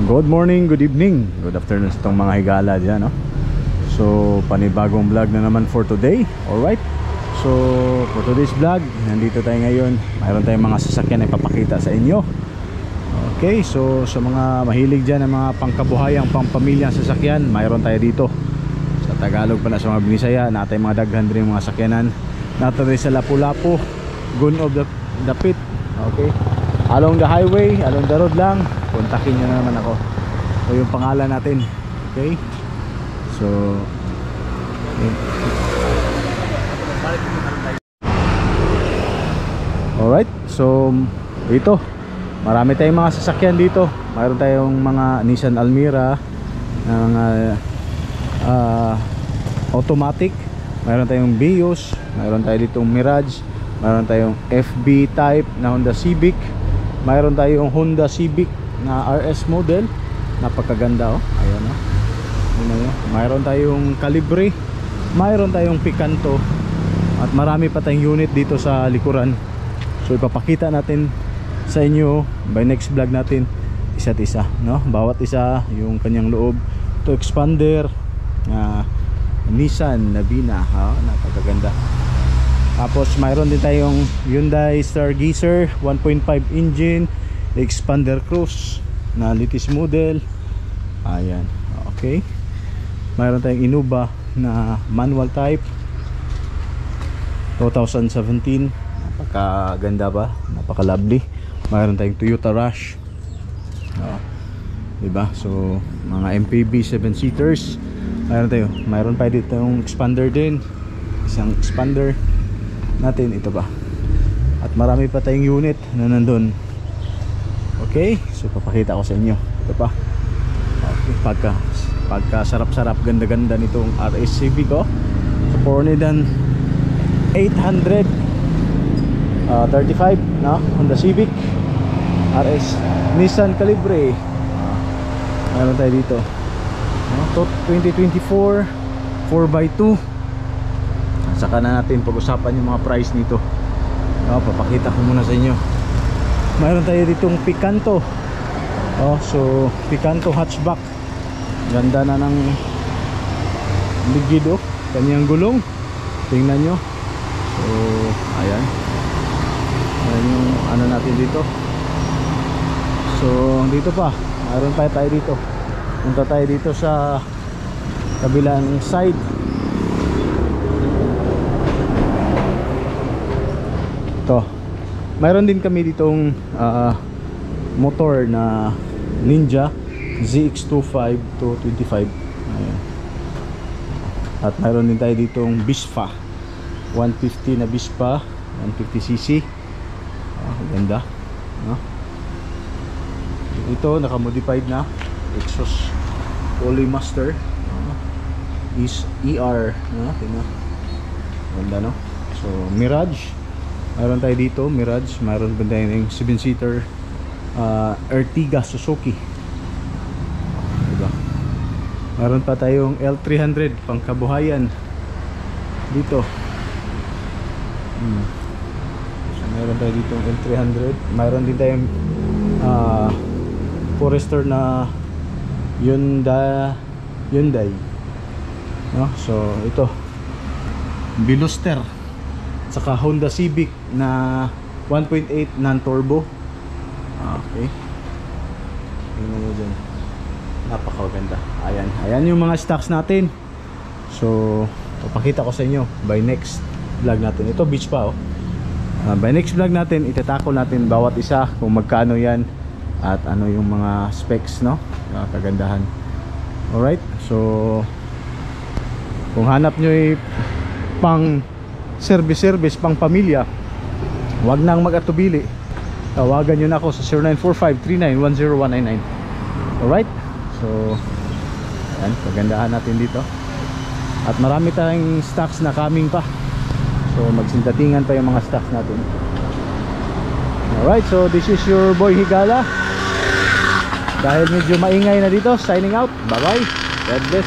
Good morning, good evening, good afternoon sa itong mga higala dyan, no? So, panibagong vlog na naman for today. Alright. So, for today's vlog, nandito tayo ngayon. Mayroon tayong mga sasakyan na ipapakita sa inyo. Okay, so sa mga mahilig dyan ng mga pangkabuhayang, pangpamilyang sasakyan, mayroon tayo dito. Sa Tagalog pala, sa mga Binisaya, natin mga daghan rin mga sakyanan. Natin rin sa Lapu-Lapu, Gun of the Pit. Okay, along the highway, along the road lang, kontakin nyo na naman ako. So yung pangalan natin. Okay, so okay. Alright, so ito, marami tayong mga sasakyan dito. Mayroon tayong mga Nissan Almera ng automatic. Mayroon tayong Vios. Mayroon tayo ditong Mirage. Mayroon tayong FB type na Honda Civic. Mayroon tayong Honda Civic na RS model. Napakaganda, oh. Ayan, oh. Mayroon tayong Calibre. Mayroon tayong Picanto. At marami pa tayong unit dito sa likuran. So ipapakita natin sa inyo by next vlog natin isa't isa, no? Bawat isa yung kanyang loob. Ito expander Nissan Navina, napakaganda. Tapos mayroon din tayong Hyundai Stargazer 1.5 engine expander cruise na latest model. Ayan, okay. Mayroon tayong Innova na manual type 2017. Napakaganda ba? Napaka-lovely. Mayroon tayong Toyota Rush. Diba? So, mga MPV 7-seaters. Mayroon pa dito yung expander din. Isang expander natin. Ito ba? At marami pa tayong unit na nandun. Okay? So, papakita ko sa inyo. Ito pa. Okay. Pagka sarap-sarap, ganda-ganda nitong RS Civic, oh. So, for than 835, no? Honda Civic RS. Nissan Calibre. Meron tayo dito, no? 2024 4x2. Saka na natin pag-usapan yung mga price nito, no? Papakita ko muna sa inyo. Meron tayo ditong Picanto, so Picanto hatchback. Ganda na ng ligid, kanyang gulong. Tingnan nyo. So ayan, yung ano natin dito. So dito pa, mayroon pa tayo dito. Punta tayo dito sa kabilang side. Ito, mayroon din kami ditong motor na Ninja ZX25 to 25. Ayan. At mayroon din tayo ditong Vespa 150 na Vespa 150cc. Ganda, no? Ito naka-modified na exhaust Poly Master is ER, no? Ganda, no? So Mirage, mayroon tayo dito Mirage. Mayroon din tayong 7-seater Ertiga Suzuki, diba? Mayroon pa tayong L300 pangkabuhayan dito. So, mayroon tayo dito L300. Mayroon din tayong Forester na Hyundai, no? So ito Veloster, saka Honda Civic na 1.8 non-turbo. Okay, tingnan nyo dyan, napakaganda. Ayan yung mga stocks natin. So papakita ko sa inyo by next vlog natin. Ito beach pa, by next vlog natin itatako natin bawat isa kung magkano yan at ano yung mga specs, no? Kagandahan. Alright, so kung hanap nyo pang service pang pamilya, wag nang mag-atubili, tawagan nyo na ako sa 0945-3910199. Alright, so yan, kagandahan natin dito. At marami tayong stocks na coming pa, so magsindatingan pa yung mga stocks natin. Alright, so this is your boy Higala. Dahil medyo maingay na dito, signing out. Bye bye, God bless.